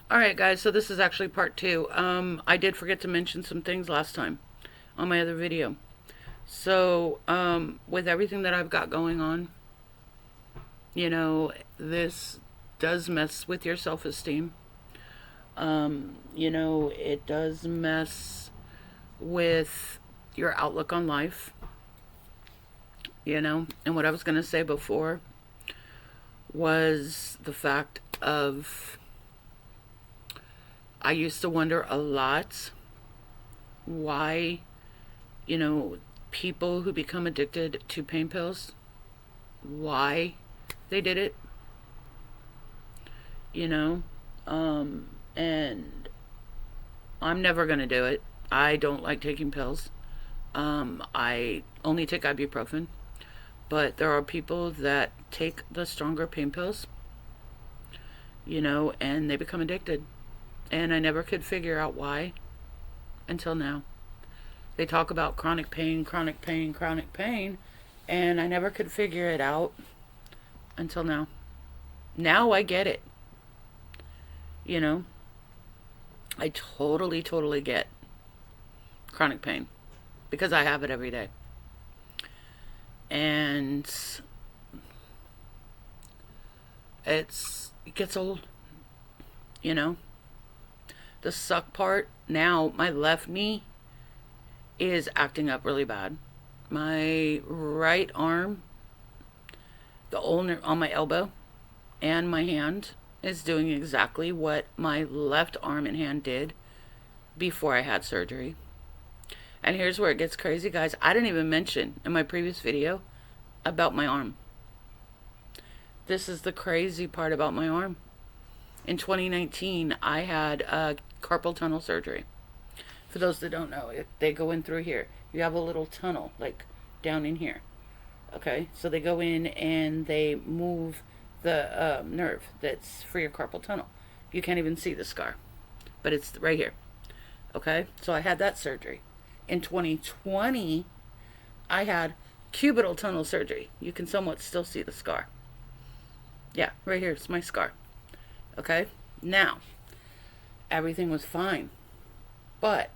All right, guys, so this is actually part two. I did forget to mention some things last time on my other video. So, with everything that I've got going on, this does mess with your self esteem. It does mess with your outlook on life, And what I was going to say before was the fact of I used to wonder a lot why, you know, people who become addicted to pain pills, why they did it, you know, and I'm never going to do it. I don't like taking pills. I only take ibuprofen, but there are people that take the stronger pain pills, and they become addicted. And I never could figure out why until now. They talk about chronic pain, chronic pain, chronic pain, and I never could figure it out until now. Now I get it. You know, I totally, totally get chronic pain because I have it every day. And it gets old, you know. The suck part now, my left knee is acting up really bad. My right arm, the ulnar on my elbow, and my hand is doing exactly what my left arm and hand did before I had surgery. And here's where it gets crazy, guys. I didn't even mention in my previous video about my arm. This is the crazy part about my arm. In 2019, I had carpal tunnel surgery. For those that don't know, if they go in through here, you have a little tunnel, like down in here. Okay, so they go in and they move the nerve that's for your carpal tunnel. You can't even see the scar, but it's right here. Okay, so I had that surgery. In 2020, I had cubital tunnel surgery. You can somewhat still see the scar. Yeah, right here, it's my scar. Okay, now, everything was fine. But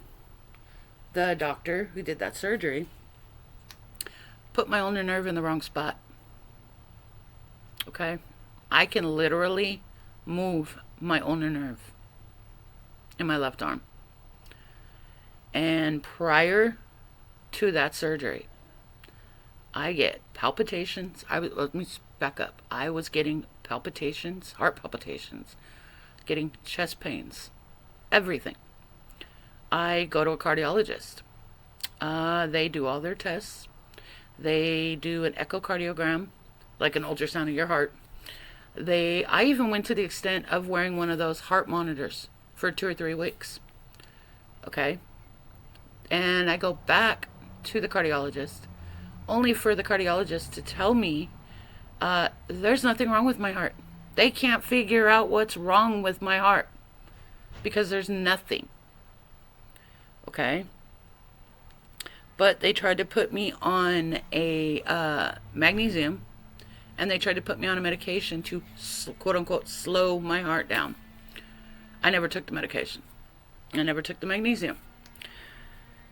the doctor who did that surgery put my ulnar nerve in the wrong spot. Okay, I can literally move my ulnar nerve in my left arm. And prior to that surgery, I get palpitations. Let me back up. I was getting palpitations, heart palpitations, getting chest pains, everything. I go to a cardiologist. They do all their tests. They do an echocardiogram, like an ultrasound of your heart. I even went to the extent of wearing one of those heart monitors for 2 or 3 weeks. Okay? And I go back to the cardiologist, only for the cardiologist to tell me there's nothing wrong with my heart. They can't figure out what's wrong with my heart because there's nothing. Okay? But they tried to put me on a magnesium, and they tried to put me on a medication to quote unquote slow my heart down. I never took the medication. I never took the magnesium.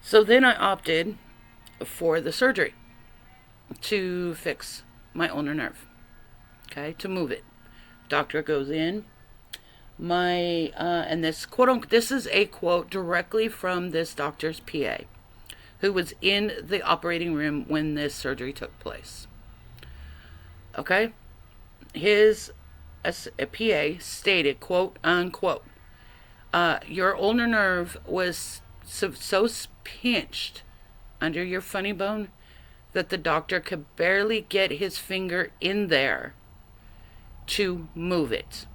So then I opted for the surgery to fix my ulnar nerve. Okay, to move it. Doctor goes in. And this quote unquote, this is a quote directly from this doctor's PA, who was in the operating room when this surgery took place. Okay, his PA stated, quote unquote, your ulnar nerve was so pinched under your funny bone that the doctor could barely get his finger in there to move it.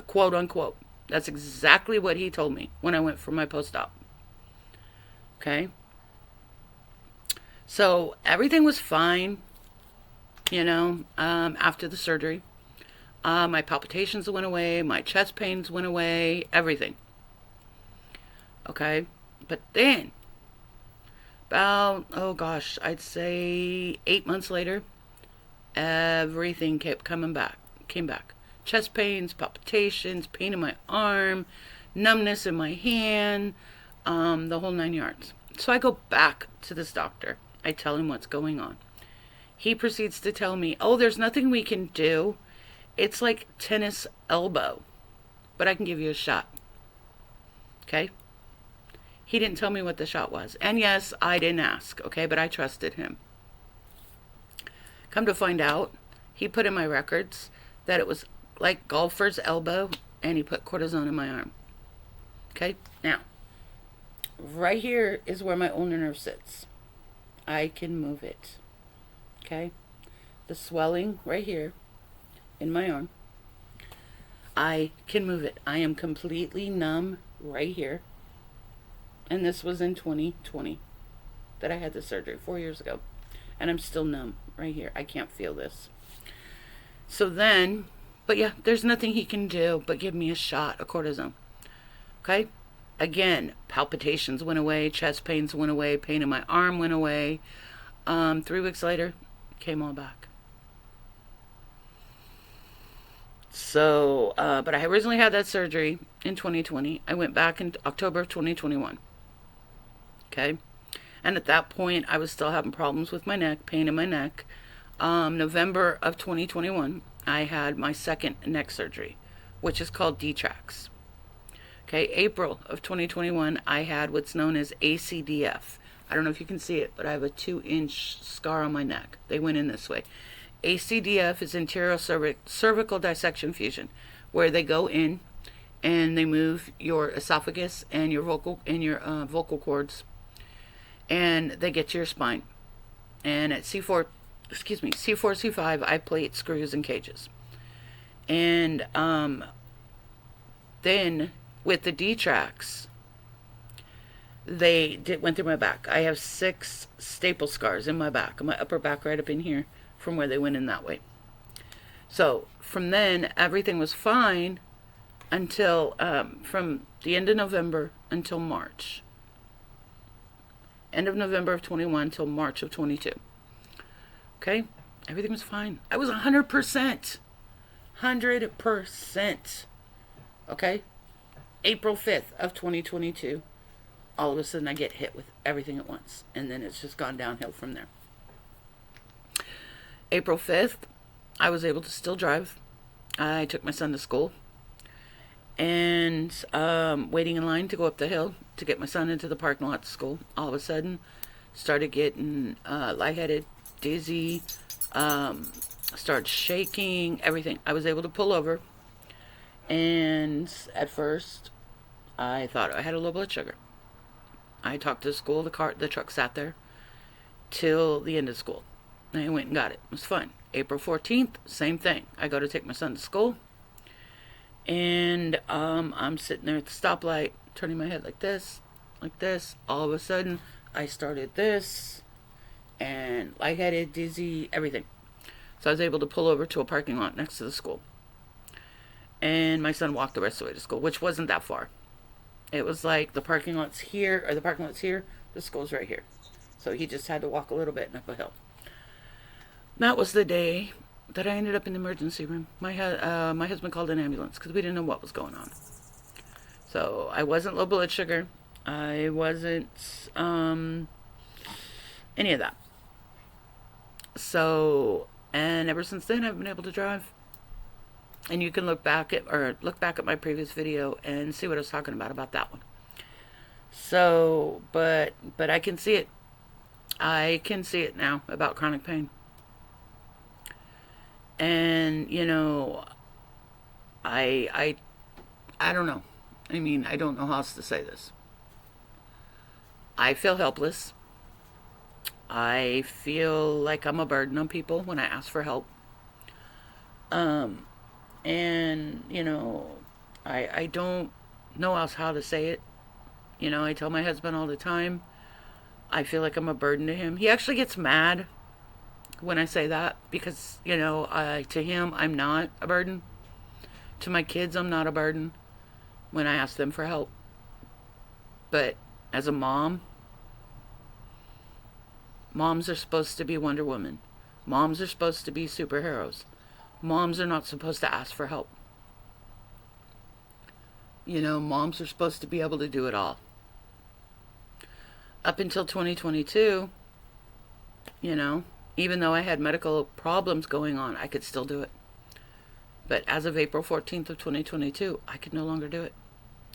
Quote unquote. That's exactly what he told me when I went for my post-op. Okay? So everything was fine, after the surgery. My palpitations went away, my chest pains went away, everything. Okay? But then, about, I'd say 8 months later, everything came back. chest pains, palpitations, pain in my arm, numbness in my hand, the whole 9 yards. So I go back to this doctor. I tell him what's going on. He proceeds to tell me, oh, there's nothing we can do. It's like tennis elbow, but I can give you a shot. Okay? He didn't tell me what the shot was. And yes, I didn't ask, okay, but I trusted him. Come to find out, he put in my records that it was like golfer's elbow, and he put cortisone in my arm. Okay? Now, right here is where my ulnar nerve sits. I can move it. Okay? The swelling right here in my arm, I can move it. I am completely numb right here. And this was in 2020 that I had the surgery 4 years ago. And I'm still numb right here. I can't feel this. So then, but yeah, there's nothing he can do but give me a shot of cortisone. Okay? Again, palpitations went away, chest pains went away, pain in my arm went away. 3 weeks later, came all back. So, but I originally had that surgery in 2020. I went back in October of 2021. Okay? And at that point, I was still having problems with my neck, pain in my neck. November of 2021, I had my second neck surgery, which is called D-Trax. Okay, April of 2021, I had what's known as ACDF. I don't know if you can see it, but I have a 2-inch scar on my neck. They went in this way. ACDF is anterior cervical dissection fusion, where they go in and they move your esophagus and your vocal cords, and they get to your spine. And at C4, C5, I plate screws and cages. And then with the D-Trax, went through my back. I have 6 staple scars in my back, my upper back right up in here, from where they went in that way. So from then, everything was fine until from the end of November until March. End of November of 21 till March of 22. Okay? Everything was fine. I was 100%. 100%. Okay? April 5th of 2022. All of a sudden I get hit with everything at once. And then it's just gone downhill from there. April 5th, I was able to still drive. I took my son to school. And waiting in line to go up the hill to get my son into the parking lot to school. All of a sudden, started getting lightheaded, dizzy, started shaking, everything. I was able to pull over. And at first, I thought I had a low blood sugar. I talked to the school. The truck sat there till the end of school. I went and got it. It was fun. April 14th, same thing. I go to take my son to school. And I'm sitting there at the stoplight, turning my head like this. All of a sudden, I started this. And lightheaded, dizzy, everything. So I was able to pull over to a parking lot next to the school. And my son walked the rest of the way to school, which wasn't that far. It was like the parking lot's here, the school's right here. So he just had to walk a little bit and up a hill. That was the day that I ended up in the emergency room. My husband called an ambulance because we didn't know what was going on. So I wasn't low blood sugar. I wasn't any of that. So, and ever since then, I've been able to drive. And you can look back at my previous video and see what I was talking about that one. So, but I can see it. I can see it now about chronic pain. And, you know, I don't know. I mean, I don't know how else to say this. I feel helpless. I feel like I'm a burden on people when I ask for help. And, you know, I don't know else how to say it. You know, I tell my husband all the time, I feel like I'm a burden to him. He actually gets mad when I say that because, you know, to him, I'm not a burden. To my kids, I'm not a burden when I ask them for help. But as a mom, moms are supposed to be Wonder Woman. Moms are supposed to be superheroes. Moms are not supposed to ask for help. Moms are supposed to be able to do it all. Up until 2022, even though I had medical problems going on, I could still do it. But as of April 14th of 2022, I could no longer do it.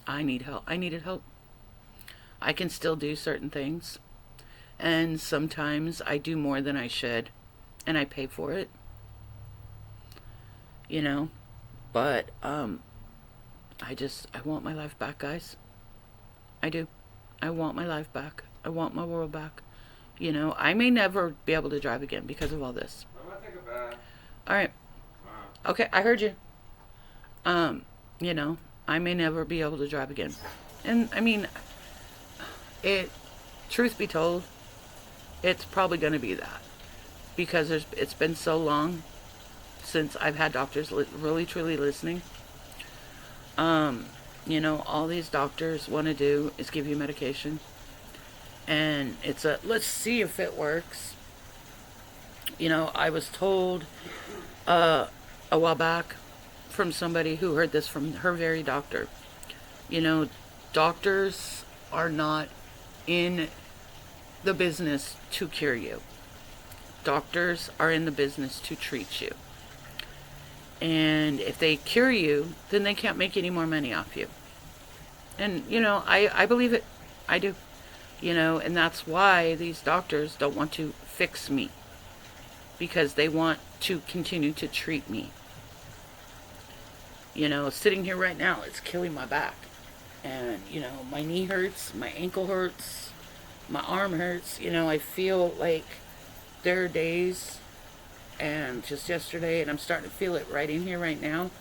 I need help. I needed help. I can still do certain things. And sometimes I do more than I should. And I pay for it. But I want my life back, guys. I do. I want my life back. I want my world back. I may never be able to drive again because of all this. I'm gonna take a bath. All right. Wow. Okay, I heard you. I may never be able to drive again. And I mean, truth be told, it's probably going to be that. Because it's been so long since I've had doctors really truly listening. All these doctors want to do is give you medication. And it's let's see if it works. I was told a while back from somebody who heard this from her very doctor. Doctors are not in the business to cure you. Doctors are in the business to treat you. And if they cure you, then they can't make any more money off you. And, I believe it. I do. And that's why these doctors don't want to fix me. Because they want to continue to treat me. Sitting here right now, it's killing my back. And, my knee hurts, my ankle hurts, my arm hurts. I feel like there are days, and just yesterday, and I'm starting to feel it right in here right now.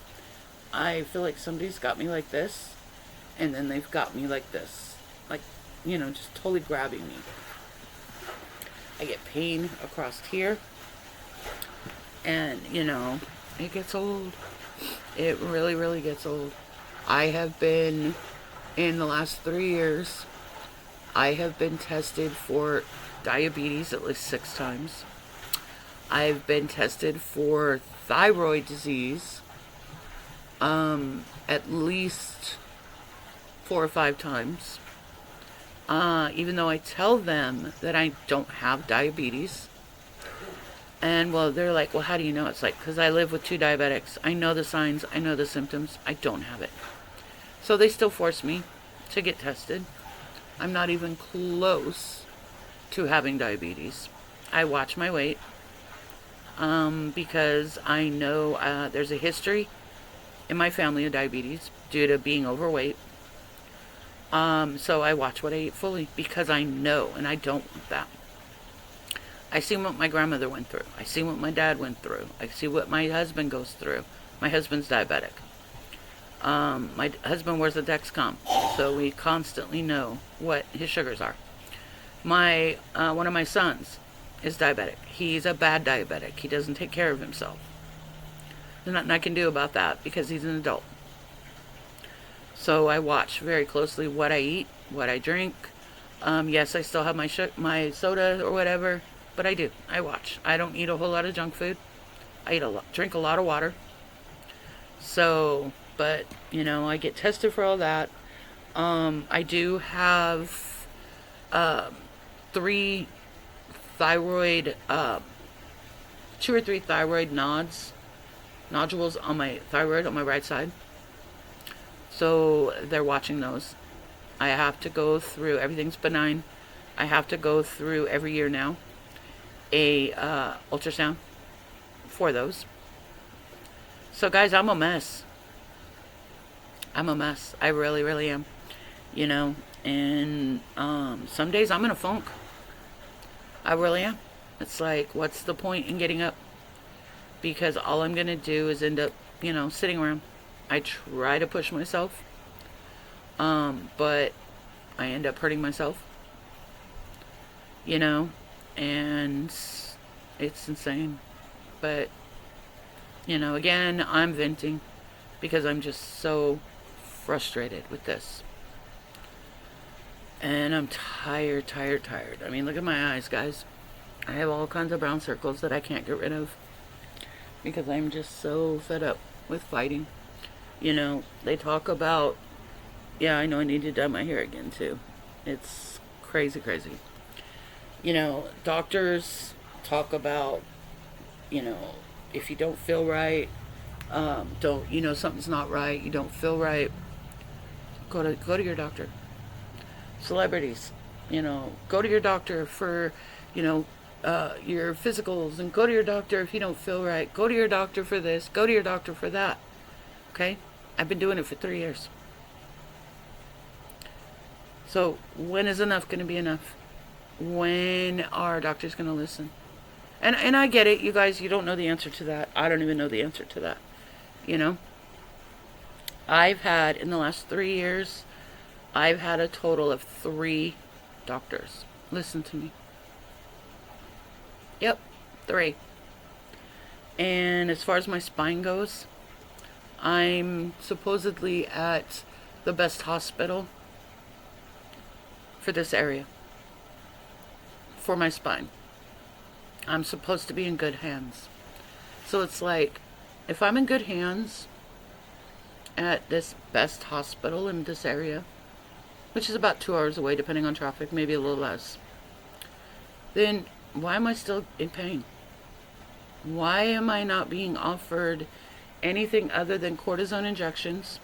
I feel like somebody's got me like this, and then they've got me like this. Like, just totally grabbing me. I get pain across here. And, it gets old. It really, really gets old. I have been, in the last 3 years, I have been tested for diabetes at least 6 times. I've been tested for thyroid disease at least 4 or 5 times. Even though I tell them that I don't have diabetes. And, well, they're like, well, how do you know? It's like, because I live with 2 diabetics. I know the signs. I know the symptoms. I don't have it. So they still force me to get tested. I'm not even close to having diabetes. I watch my weight because I know there's a history in my family of diabetes due to being overweight. So I watch what I eat fully because I know, and I don't want that. I see what my grandmother went through. I see what my dad went through. I see what my husband goes through. My husband's diabetic. My husband wears a Dexcom, so we constantly know what his sugars are. One of my sons is diabetic. He's a bad diabetic. He doesn't take care of himself. There's nothing I can do about that because he's an adult. So I watch very closely what I eat, what I drink. Yes, I still have my soda or whatever, but I do. I watch. I don't eat a whole lot of junk food. I drink a lot of water. So, but, I get tested for all that. I do have 3 thyroid, 2 or 3 thyroid nodules on my thyroid on my right side. So they're watching those. I have to go through, everything's benign. I have to go through every year now a ultrasound for those. So guys, I'm a mess. I'm a mess. I really, really am. And some days I'm in a funk. I really am. It's like, what's the point in getting up? Because all I'm going to do is end up, sitting around. I try to push myself, but I end up hurting myself, and it's insane. But, again, I'm venting because I'm just so frustrated with this. And I'm tired. I mean, look at my eyes, guys. I have all kinds of brown circles that I can't get rid of. because I'm just so fed up with fighting. You know, they talk about, yeah, I know I need to dye my hair again too. It's crazy, crazy. You know, doctors talk about, you know, if you don't feel right, don't, you know, something's not right, you don't feel right, go to your doctor. Celebrities, you know, go to your doctor for, you know, your physicals, and go to your doctor if you don't feel right. Go to your doctor for this. Go to your doctor for that. Okay, I've been doing it for 3 years. So when is enough going to be enough? When are doctors going to listen? And I get it, you guys. You don't know the answer to that. I don't even know the answer to that. You know, I've had in the last 3 years, I've had a total of 3 doctors listen to me. Yep, 3. And as far as my spine goes, I'm supposedly at the best hospital for this area for my spine. I'm supposed to be in good hands. So it's like, if I'm in good hands at this best hospital in this area, which is about 2 hours away depending on traffic, maybe a little less, then why am I still in pain? Why am I not being offered anything other than cortisone injections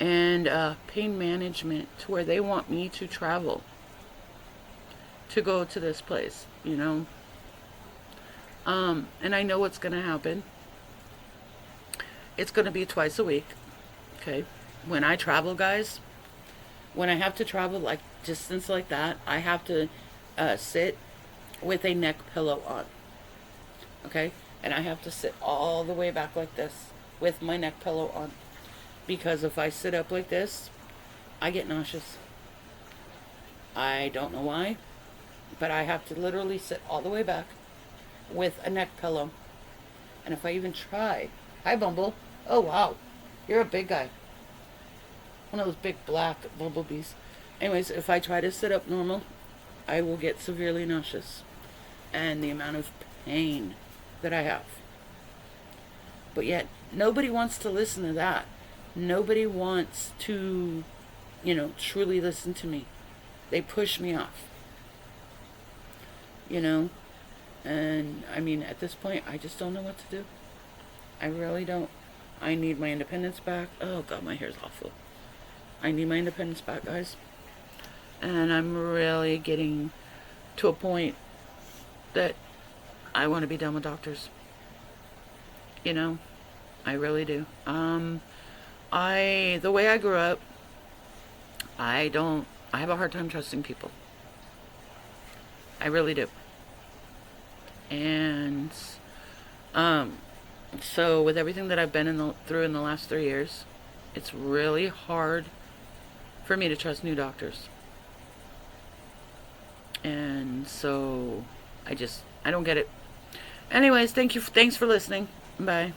and pain management to where they want me to travel to go to this place, you know? And I know what's going to happen. It's going to be twice a week, okay? When I travel, guys, when I have to travel like distance like that, I have to sit with a neck pillow on, okay? And I have to sit all the way back like this with my neck pillow on, because if I sit up like this, I get nauseous. I don't know why, but I have to literally sit all the way back with a neck pillow. And if I even try, hi Bumble, oh wow, you're a big guy, one of those big black bumblebees. Anyways, if I try to sit up normal, I will get severely nauseous, and the amount of pain that I have. But yet, nobody wants to listen to that. Nobody wants to, you know, truly listen to me. They push me off. You know? And, I mean, at this point, I just don't know what to do. I really don't. I need my independence back. Oh, God, my hair's awful. I need my independence back, guys. And I'm really getting to a point that I want to be done with doctors. You know? I really do. The way I grew up, I have a hard time trusting people. I really do. And, so with everything that I've been through in the last 3 years, it's really hard for me to trust new doctors. And so I don't get it. Anyways, thanks for listening. Bye.